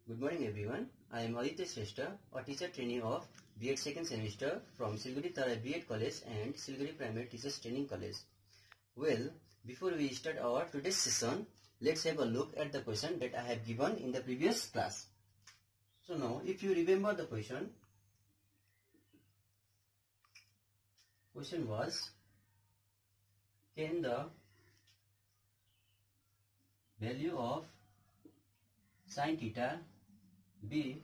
Good morning everyone. I am Aditya Shrestha, a teacher trainee of B.Ed second semester from Siliguri Tarai B.Ed College and Siliguri Primary Teachers Training College. Well, before we start our today's session, let's have a look at the question that I have given in the previous class. So now, if you remember the question was, can the value of sin theta be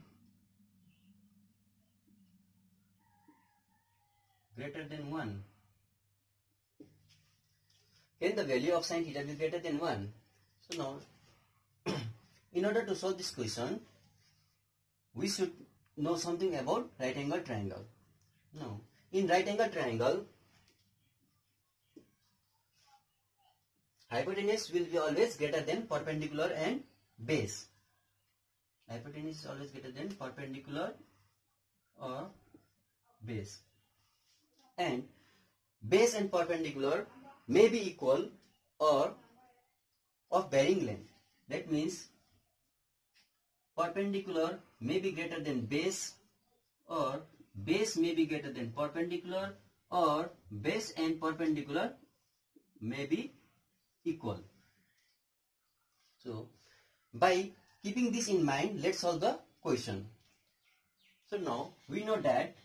greater than 1? Can the value of sin theta be greater than 1? So now, in order to solve this question, we should know something about right angle triangle. Now, in right angle triangle, hypotenuse will be always greater than perpendicular and base. Hypotenuse is always greater than perpendicular or base. And base and perpendicular may be equal or of varying length. That means perpendicular may be greater than base, or base may be greater than perpendicular, or base and perpendicular may be equal. So by keeping this in mind, let's solve the question. So now we know that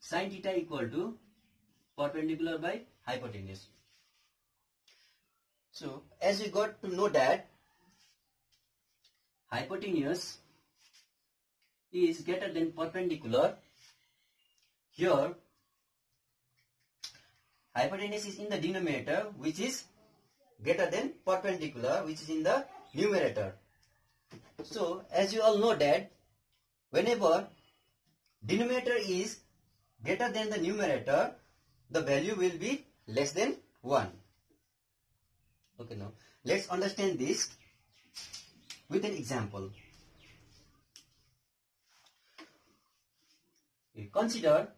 sin theta equal to perpendicular by hypotenuse. So as we got to know that hypotenuse is greater than perpendicular, here hypotenuse is in the denominator, which is greater than perpendicular, which is in the numerator. So as you all know that whenever denominator is greater than the numerator, the value will be less than 1. Okay, now let's understand this with an example. Consider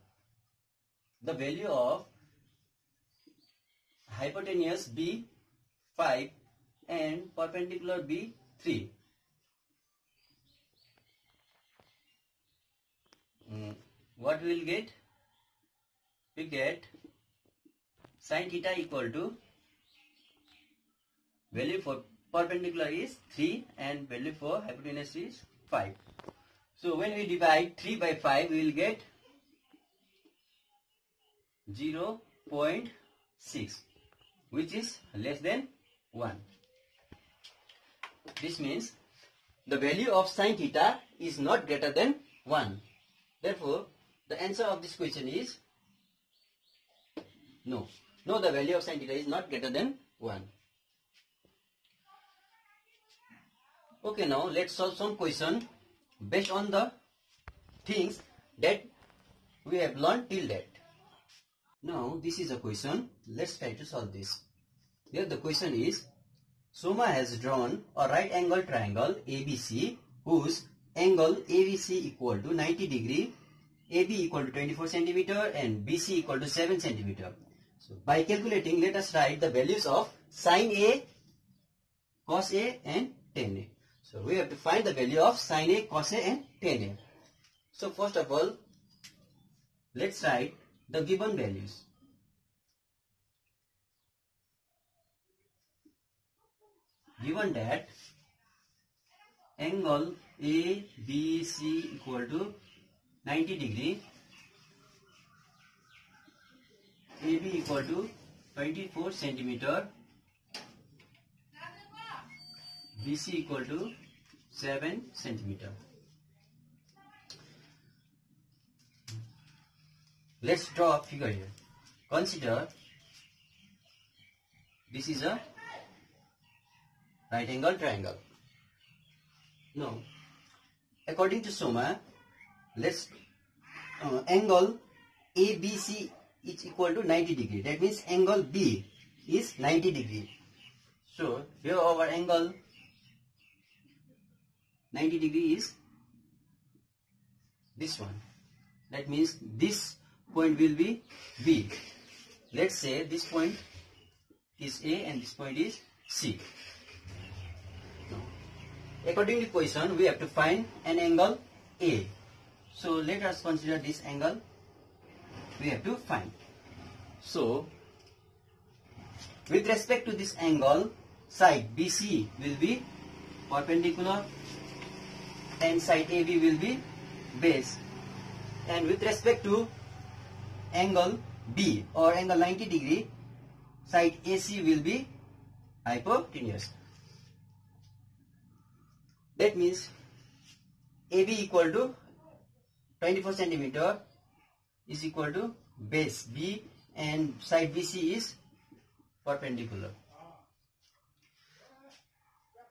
the value of hypotenuse be 5 and perpendicular be 3. What we will get? We get sin theta equal to value for perpendicular is 3 and value for hypotenuse is 5. So when we divide 3 by 5, we will get 0.6, which is less than 1. This means the value of sin theta is not greater than 1. Therefore, the answer of this question is no. No, the value of sin theta is not greater than 1. Okay, now let's solve some question based on the things that we have learned till date. Now this is a question. Let's try to solve this. Here the question is, Soma has drawn a right angle triangle ABC whose angle ABC equal to 90 degree, AB equal to 24 centimeter and BC equal to 7 centimeter. So by calculating, let us write the values of sin A, cos A and tan A. So we have to find the value of sin A, cos A and tan A. So first of all, let's write the given values. Given that angle ABC equal to 90 degree, AB equal to 24 centimeter, BC equal to 7 centimeter. Let's draw a figure here. Consider this is a right angle triangle. Now, according to Soma, let's angle ABC is equal to 90 degree. That means angle B is 90 degree. So here our angle 90 degree is this one. That means this point will be B. Let's say this point is A and this point is C. According to question, we have to find an angle A. So let us consider this angle we have to find. So with respect to this angle, side BC will be perpendicular and side AB will be base. And with respect to angle B or angle 90 degree, side AC will be hypotenuse. That means AB equal to 24 centimeter is equal to base B and side BC is perpendicular.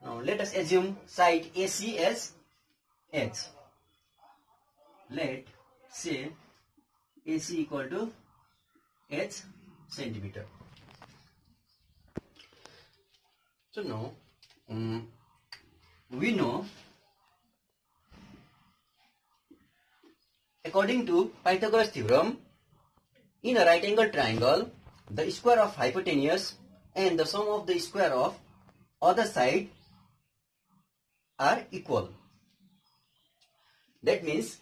Now let us assume side AC as H. Let say AC equal to H centimeter. So now we know, according to Pythagoras theorem, in a right angle triangle, the square of hypotenuse and the sum of the square of other side are equal. That means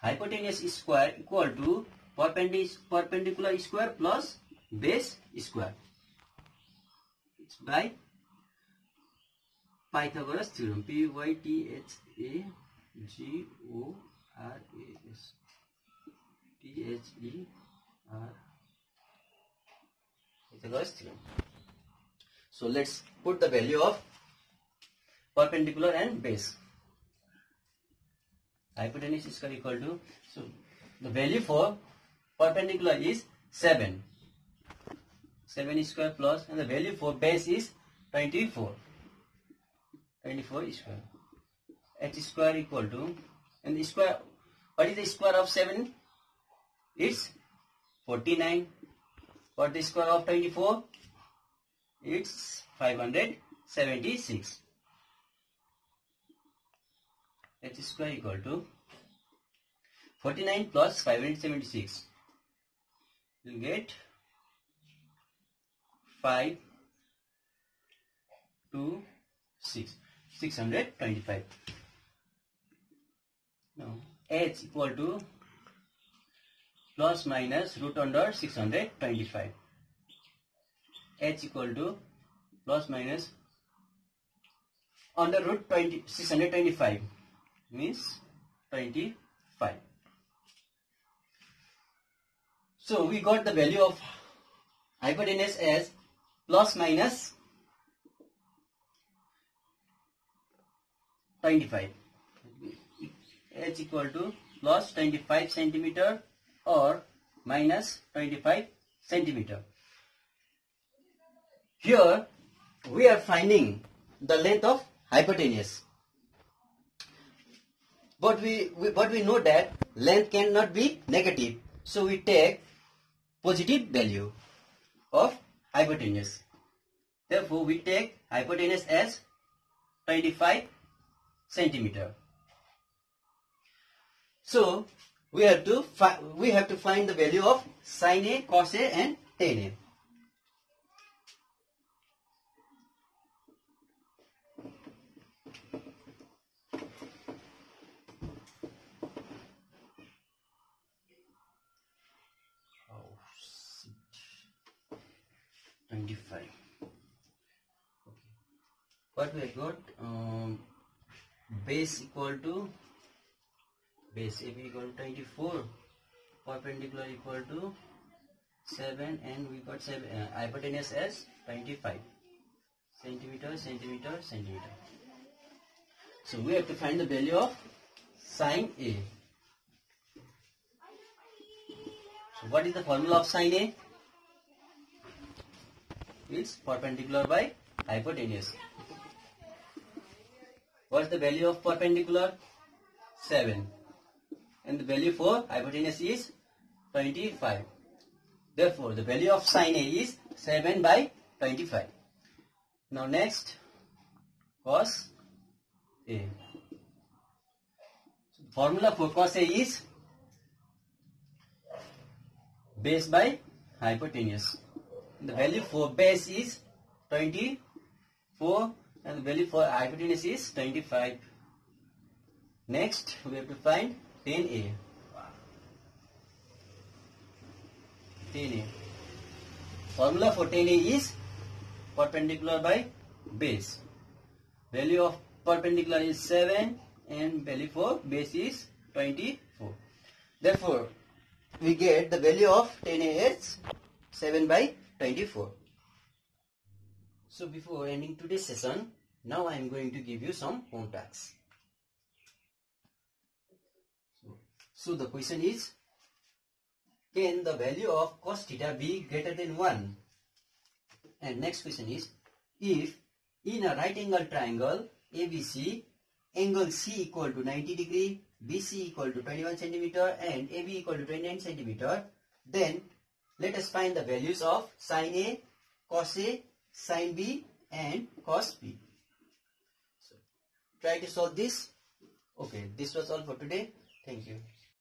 hypotenuse square equal to perpendicular square plus base square. It's by Pythagoras theorem. Pythagoras Pythagoras theorem. So let's put the value of perpendicular and base. Hypotenuse square equal to, so the value for perpendicular is 7 square plus, and the value for base is 24 square. H square equal to, and the square, what is the square of 7? It's 49. What is the square of 24? It's 576. H square equal to 49 plus 576. You will get 5, 2, 6, 625. Now H equal to plus minus root under 625. H equal to plus minus under root 625 means 25. So we got the value of hypotenuse as plus minus 25. H equal to plus 25 centimeter or minus 25 centimeter. Here we are finding the length of hypotenuse. But we know that length cannot be negative. So we take positive value of hypotenuse. Therefore we take hypotenuse as 25 centimeter. So we have to find the value of sin A, cos A and tan A. What we have got, base equal to base AB equal to 24, perpendicular equal to 7, and we got 7 hypotenuse as 25 centimeter. So we have to find the value of sin A. So what is the formula of sin A? It's perpendicular by hypotenuse. What's the value of perpendicular? 7. And the value for hypotenuse is 25. Therefore, the value of sin A is 7 by 25. Now next, cos A. So formula for cos A is base by hypotenuse. The value for base is 24 and the value for hypotenuse is 25. Next, we have to find 10a. 10a. Formula for 10a is perpendicular by base. Value of perpendicular is 7 and value for base is 24. Therefore, we get the value of 10a as 7 by 24. So before ending today's session, now I am going to give you some home tasks. So the question is, can the value of cos theta be greater than 1? And next question is, if in a right angle triangle ABC, angle C equal to 90 degree, BC equal to 21 centimeter and AB equal to 29 centimeter, then let us find the values of sin A, cos A, sin B and cos B. So try to solve this. Okay, this was all for today. Thank you.